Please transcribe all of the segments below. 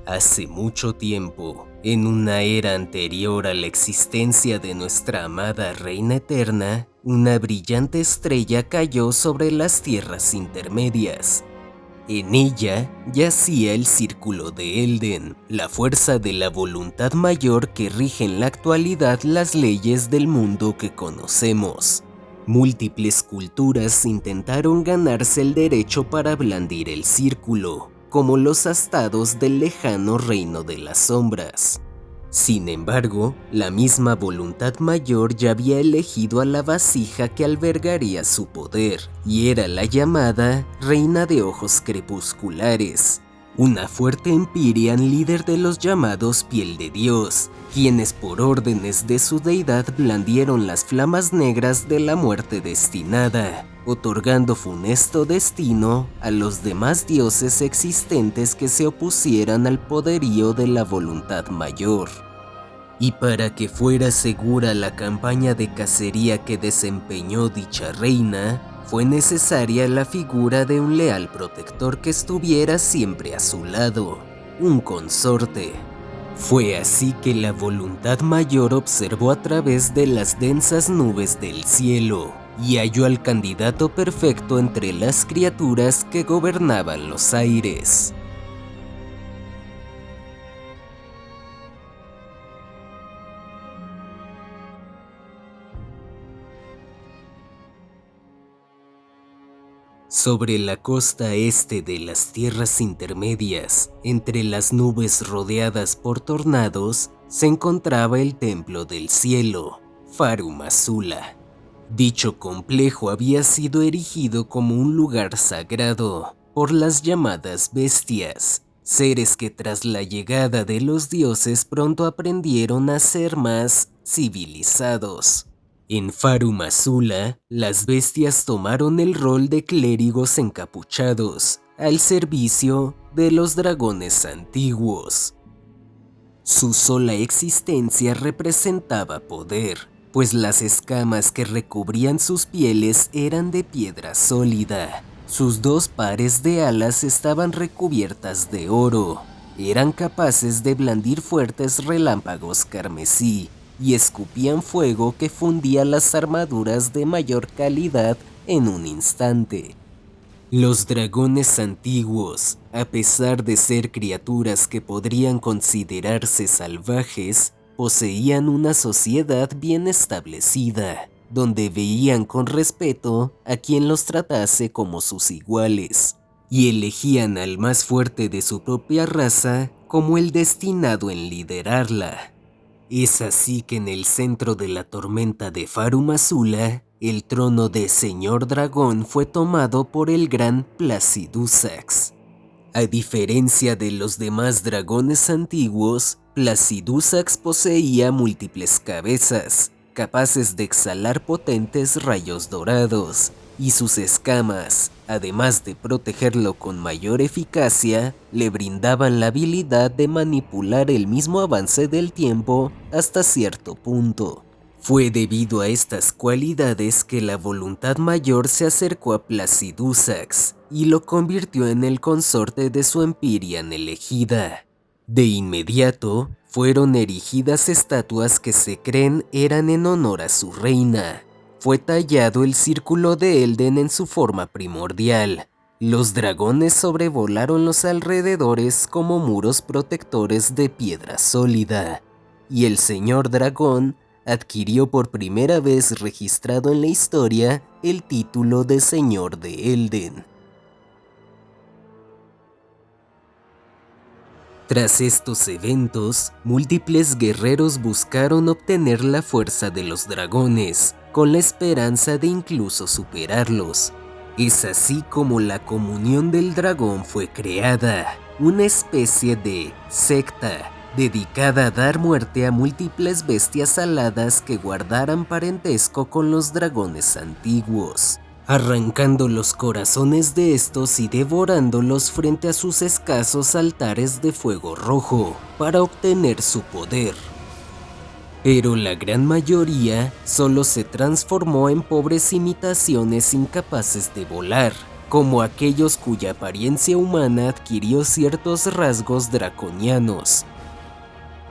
Hace mucho tiempo, en una era anterior a la existencia de nuestra amada Reina Eterna, una brillante estrella cayó sobre las tierras intermedias. En ella yacía el Círculo de Elden, la fuerza de la voluntad mayor que rige en la actualidad las leyes del mundo que conocemos. Múltiples culturas intentaron ganarse el derecho para blandir el círculo, como los astados del lejano reino de las sombras. Sin embargo, la misma voluntad mayor ya había elegido a la vasija que albergaría su poder, y era la llamada Reina de Ojos Crepusculares, una fuerte Empyrean líder de los llamados Piel de Dios, quienes por órdenes de su deidad blandieron las flamas negras de la muerte destinada, otorgando funesto destino a los demás dioses existentes que se opusieran al poderío de la voluntad mayor. Y para que fuera segura la campaña de cacería que desempeñó dicha reina, fue necesaria la figura de un leal protector que estuviera siempre a su lado, un consorte. Fue así que la voluntad mayor observó a través de las densas nubes del cielo y halló al candidato perfecto entre las criaturas que gobernaban los aires. Sobre la costa este de las tierras intermedias, entre las nubes rodeadas por tornados, se encontraba el Templo del Cielo, Farum Azula. Dicho complejo había sido erigido como un lugar sagrado por las llamadas bestias, seres que tras la llegada de los dioses pronto aprendieron a ser más civilizados. En Farum Azula, las bestias tomaron el rol de clérigos encapuchados, al servicio de los dragones antiguos. Su sola existencia representaba poder, pues las escamas que recubrían sus pieles eran de piedra sólida. Sus dos pares de alas estaban recubiertas de oro. Eran capaces de blandir fuertes relámpagos carmesí y escupían fuego que fundía las armaduras de mayor calidad en un instante. Los dragones antiguos, a pesar de ser criaturas que podrían considerarse salvajes, poseían una sociedad bien establecida, donde veían con respeto a quien los tratase como sus iguales, y elegían al más fuerte de su propia raza como el destinado en liderarla. Es así que en el centro de la tormenta de Farum Azula, el trono de Señor Dragón fue tomado por el gran Placidusax. A diferencia de los demás dragones antiguos, Placidusax poseía múltiples cabezas, capaces de exhalar potentes rayos dorados, y sus escamas, además de protegerlo con mayor eficacia, le brindaban la habilidad de manipular el mismo avance del tiempo hasta cierto punto. Fue debido a estas cualidades que la voluntad mayor se acercó a Placidusax y lo convirtió en el consorte de su Empyrean elegida. De inmediato, fueron erigidas estatuas que se creen eran en honor a su reina. Fue tallado el Círculo de Elden en su forma primordial. Los dragones sobrevolaron los alrededores como muros protectores de piedra sólida. Y el Señor Dragón adquirió por primera vez registrado en la historia el título de Señor de Elden. Tras estos eventos, múltiples guerreros buscaron obtener la fuerza de los dragones, con la esperanza de incluso superarlos. Es así como la Comunión del Dragón fue creada, una especie de secta dedicada a dar muerte a múltiples bestias aladas que guardaran parentesco con los dragones antiguos, arrancando los corazones de estos y devorándolos frente a sus escasos altares de fuego rojo para obtener su poder. Pero la gran mayoría solo se transformó en pobres imitaciones incapaces de volar, como aquellos cuya apariencia humana adquirió ciertos rasgos draconianos,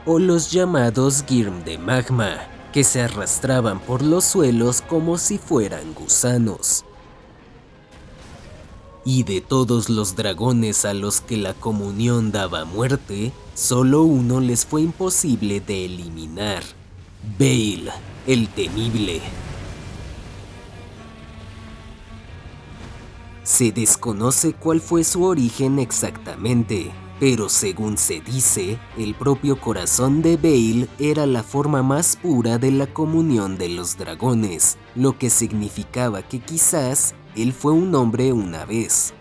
o los llamados Girm de magma, que se arrastraban por los suelos como si fueran gusanos. Y de todos los dragones a los que la comunión daba muerte, solo uno les fue imposible de eliminar: Bayle, el temible. Se desconoce cuál fue su origen exactamente, pero según se dice, el propio corazón de Bayle era la forma más pura de la comunión de los dragones, lo que significaba que quizás él fue un hombre una vez.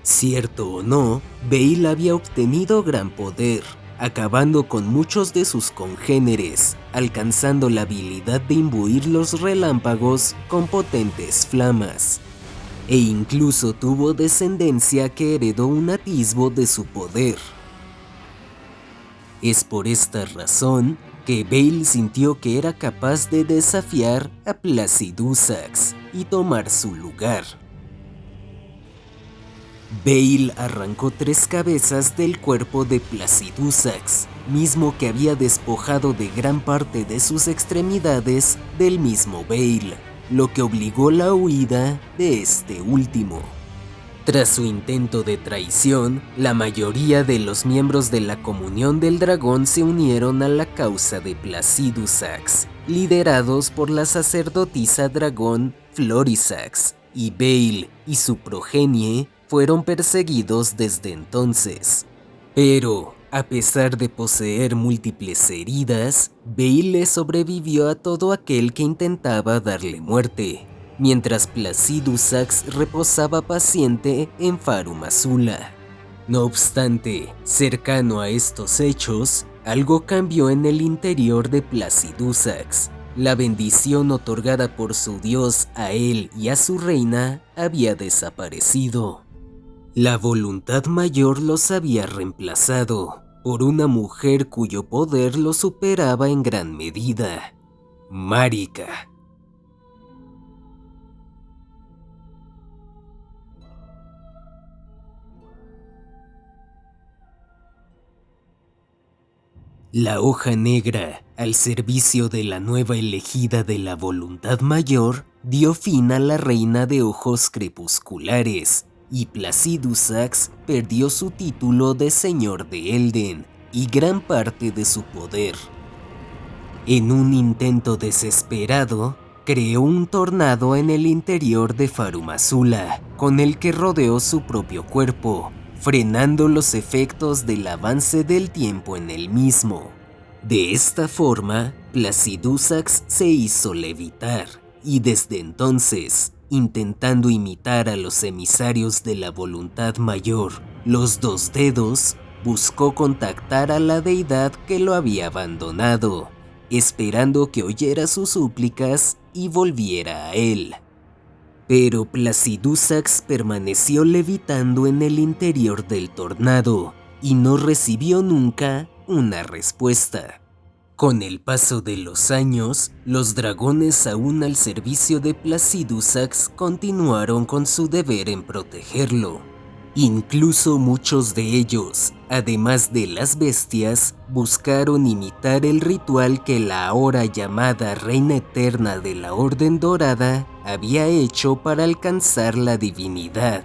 Cierto o no, Bayle había obtenido gran poder, acabando con muchos de sus congéneres, alcanzando la habilidad de imbuir los relámpagos con potentes flamas. E incluso tuvo descendencia que heredó un atisbo de su poder. Es por esta razón que Bayle sintió que era capaz de desafiar a Placidusax y tomar su lugar. Bayle arrancó 3 cabezas del cuerpo de Placidusax, mismo que había despojado de gran parte de sus extremidades del mismo Bayle, lo que obligó la huida de este último. Tras su intento de traición, la mayoría de los miembros de la Comunión del Dragón se unieron a la causa de Placidusax, liderados por la sacerdotisa dragón Florisax, y Bayle y su progenie fueron perseguidos desde entonces. Pero, a pesar de poseer múltiples heridas, Bayle sobrevivió a todo aquel que intentaba darle muerte, mientras Placidusax reposaba paciente en Farum Azula. No obstante, cercano a estos hechos, algo cambió en el interior de Placidusax. La bendición otorgada por su dios a él y a su reina había desaparecido. La voluntad mayor los había reemplazado por una mujer cuyo poder los superaba en gran medida: Marika. La hoja negra, al servicio de la nueva elegida de la voluntad mayor, dio fin a la reina de ojos crepusculares, y Placidusax perdió su título de señor de Elden y gran parte de su poder. En un intento desesperado, creó un tornado en el interior de Farum Azula, con el que rodeó su propio cuerpo, frenando los efectos del avance del tiempo en el mismo. De esta forma, Placidusax se hizo levitar, y desde entonces, intentando imitar a los emisarios de la voluntad mayor, los Dos Dedos, buscó contactar a la deidad que lo había abandonado, esperando que oyera sus súplicas y volviera a él. Pero Placidusax permaneció levitando en el interior del tornado y no recibió nunca una respuesta. Con el paso de los años, los dragones aún al servicio de Placidusax continuaron con su deber en protegerlo. Incluso muchos de ellos, además de las bestias, buscaron imitar el ritual que la ahora llamada Reina Eterna de la Orden Dorada había hecho para alcanzar la divinidad,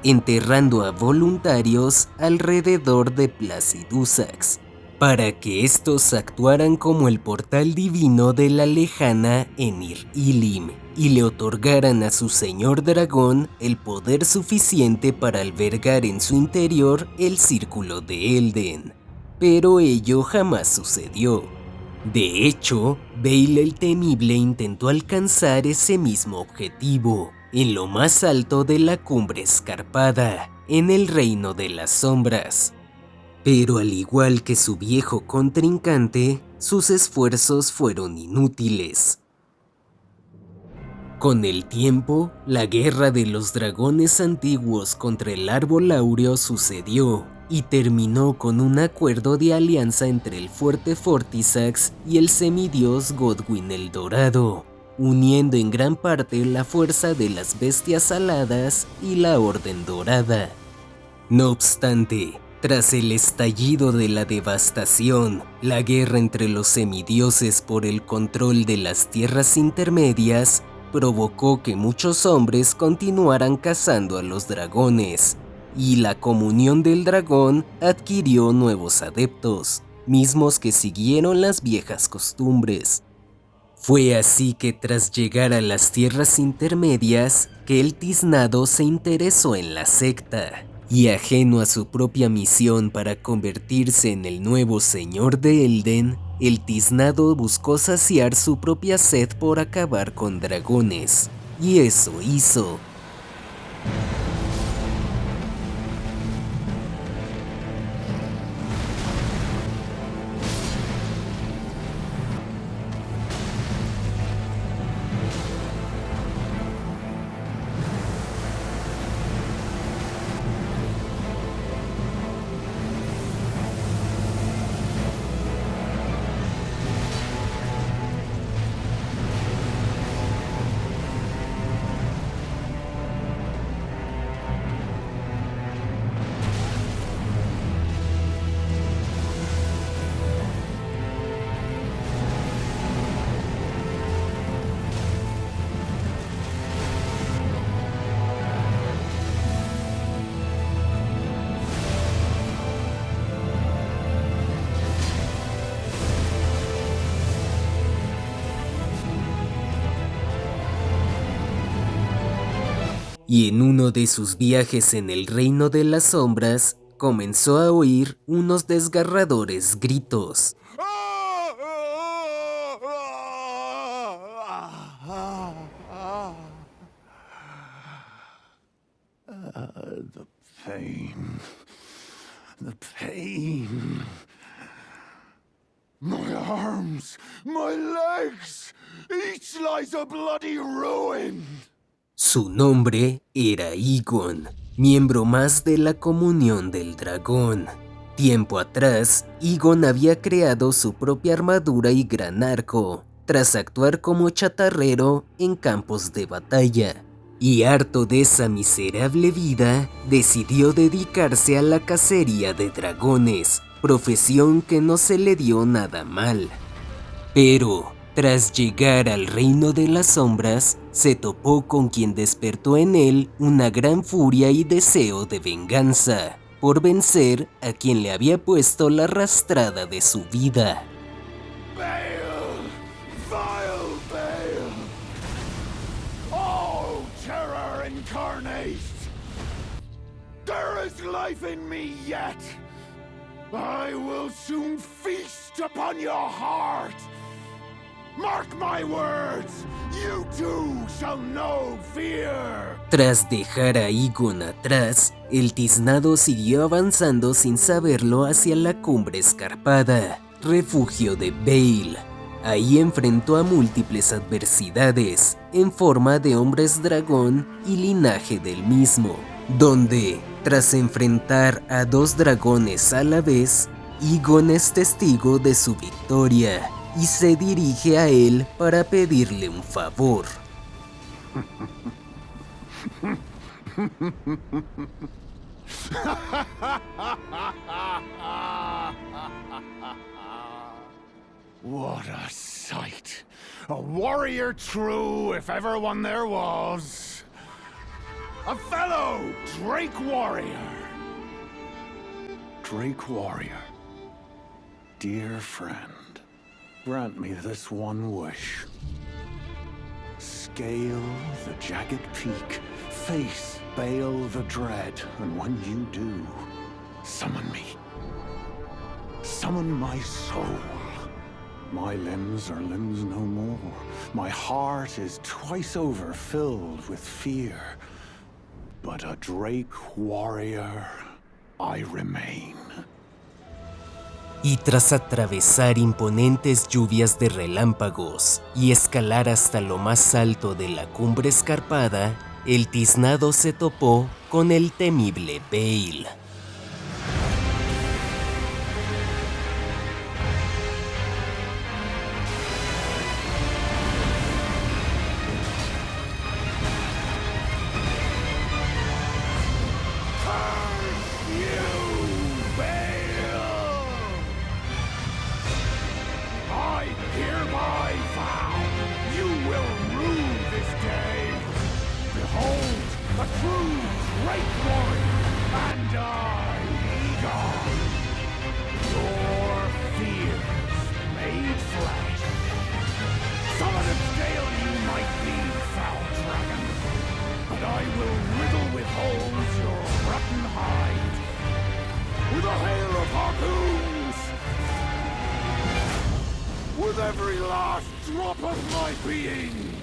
enterrando a voluntarios alrededor de Placidusax, para que estos actuaran como el portal divino de la lejana Enir Ilim y le otorgaran a su señor dragón el poder suficiente para albergar en su interior el Círculo de Elden. Pero ello jamás sucedió. De hecho, Bayle el Temible intentó alcanzar ese mismo objetivo, en lo más alto de la cumbre escarpada, en el Reino de las Sombras. Pero al igual que su viejo contrincante, sus esfuerzos fueron inútiles. Con el tiempo, la guerra de los dragones antiguos contra el árbol áureo sucedió y terminó con un acuerdo de alianza entre el fuerte Fortisax y el semidios Godwyn el Dorado, uniendo en gran parte la fuerza de las bestias aladas y la Orden Dorada. No obstante, tras el estallido de la devastación, la guerra entre los semidioses por el control de las tierras intermedias provocó que muchos hombres continuaran cazando a los dragones, y la comunión del dragón adquirió nuevos adeptos, mismos que siguieron las viejas costumbres. Fue así que tras llegar a las tierras intermedias, que el tiznado se interesó en la secta, y ajeno a su propia misión para convertirse en el nuevo señor de Elden, el tiznado buscó saciar su propia sed por acabar con dragones, y eso hizo. Y en uno de sus viajes en el reino de las sombras, comenzó a oír unos desgarradores gritos. The pain. The pain. My arms, my legs, each lies a bloody ruin. Su nombre era Igon, miembro más de la Comunión del Dragón. Tiempo atrás, Igon había creado su propia armadura y gran arco, tras actuar como chatarrero en campos de batalla. Y harto de esa miserable vida, decidió dedicarse a la cacería de dragones, profesión que no se le dio nada mal. Pero, tras llegar al reino de las sombras, se topó con quien despertó en él una gran furia y deseo de venganza, por vencer a quien le había puesto la arrastrada de su vida. Bale! Vile Bale! Oh, terror incarnate! There is life in me yet! I will soon feast upon your heart! Mark my words, you too shall know fear. Tras dejar a Igon atrás, el tiznado siguió avanzando sin saberlo hacia la cumbre escarpada, refugio de Bale. Ahí enfrentó a múltiples adversidades, en forma de hombres dragón y linaje del mismo, donde, tras enfrentar a dos dragones a la vez, Igon es testigo de su victoria y se dirige a él para pedirle un favor. What a sight! A warrior true, if ever one there was. A fellow Drake warrior. Drake warrior, dear friend, grant me this one wish. Scale the jagged peak, face Bale the Dread, and when you do, summon me. Summon my soul. My limbs are limbs no more. My heart is twice over filled with fear. But a Drake warrior, I remain. Y tras atravesar imponentes lluvias de relámpagos y escalar hasta lo más alto de la cumbre escarpada, el tiznado se topó con el temible Bale. harpoons! With every last drop of my being!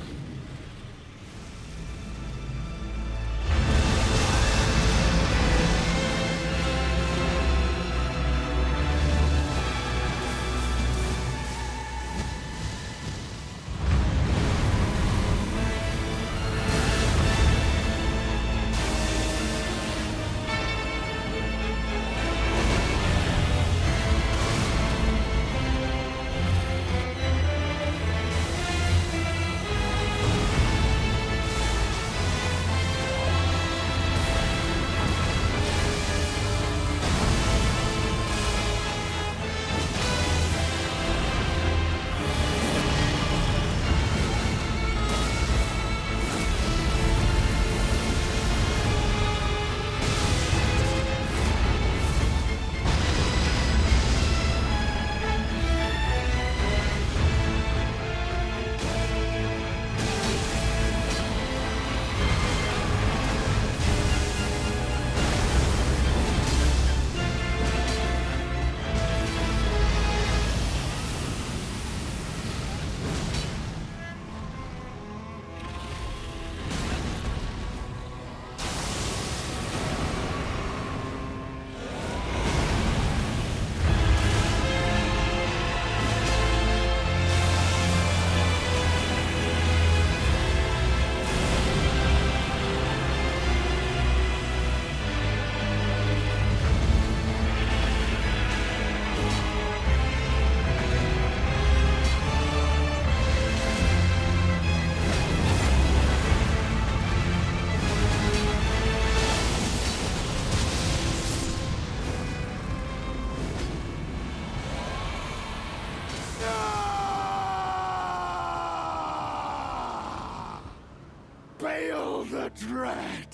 Bale the Dread!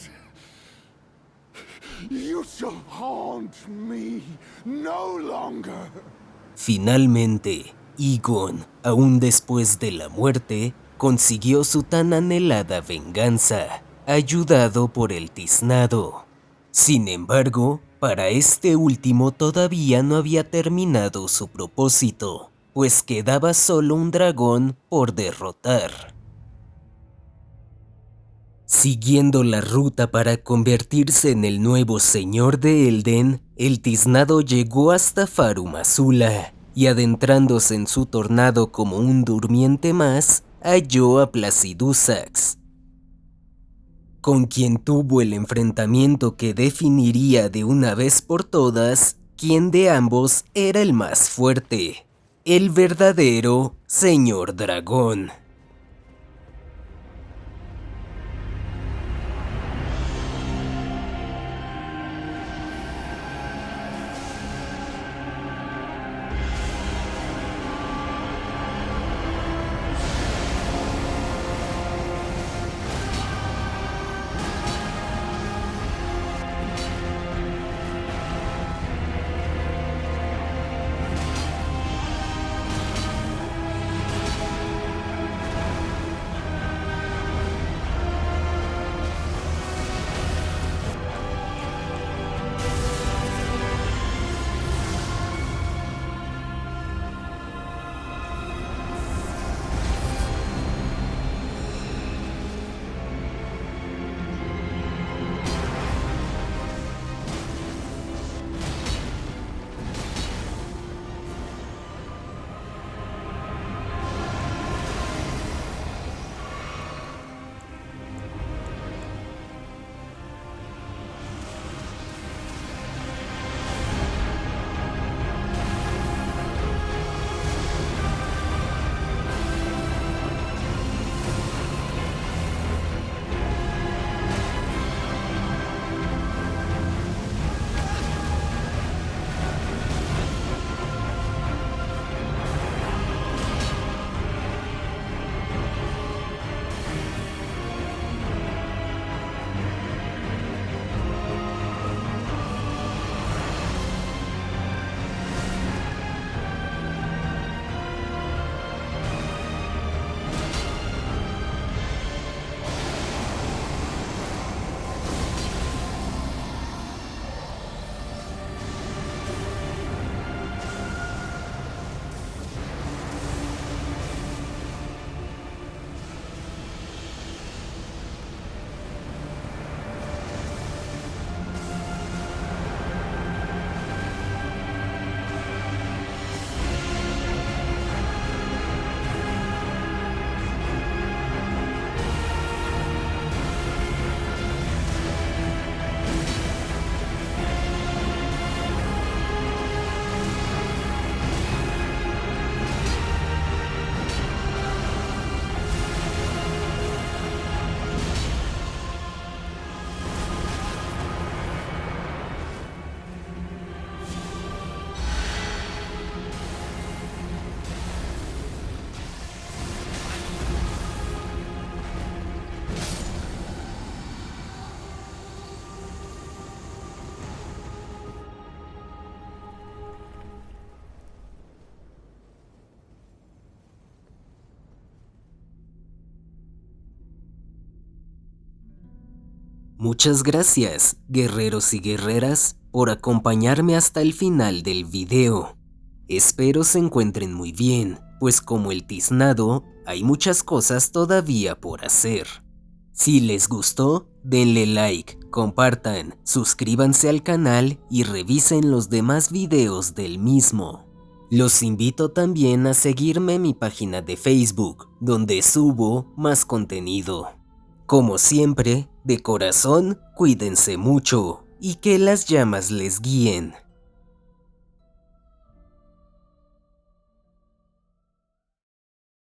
You shall haunt me no longer. Finalmente, Egon, aún después de la muerte, consiguió su tan anhelada venganza, ayudado por el tiznado. Sin embargo, para este último todavía no había terminado su propósito, pues quedaba solo un dragón por derrotar. Siguiendo la ruta para convertirse en el nuevo señor de Elden, el tiznado llegó hasta Farum Azula y, adentrándose en su tornado como un durmiente más, halló a Placidusax, con quien tuvo el enfrentamiento que definiría de una vez por todas quién de ambos era el más fuerte, el verdadero Señor Dragón. Muchas gracias, guerreros y guerreras, por acompañarme hasta el final del video. Espero se encuentren muy bien, pues como el tiznado, hay muchas cosas todavía por hacer. Si les gustó, denle like, compartan, suscríbanse al canal y revisen los demás videos del mismo. Los invito también a seguirme en mi página de Facebook, donde subo más contenido. Como siempre, de corazón, cuídense mucho y que las llamas les guíen.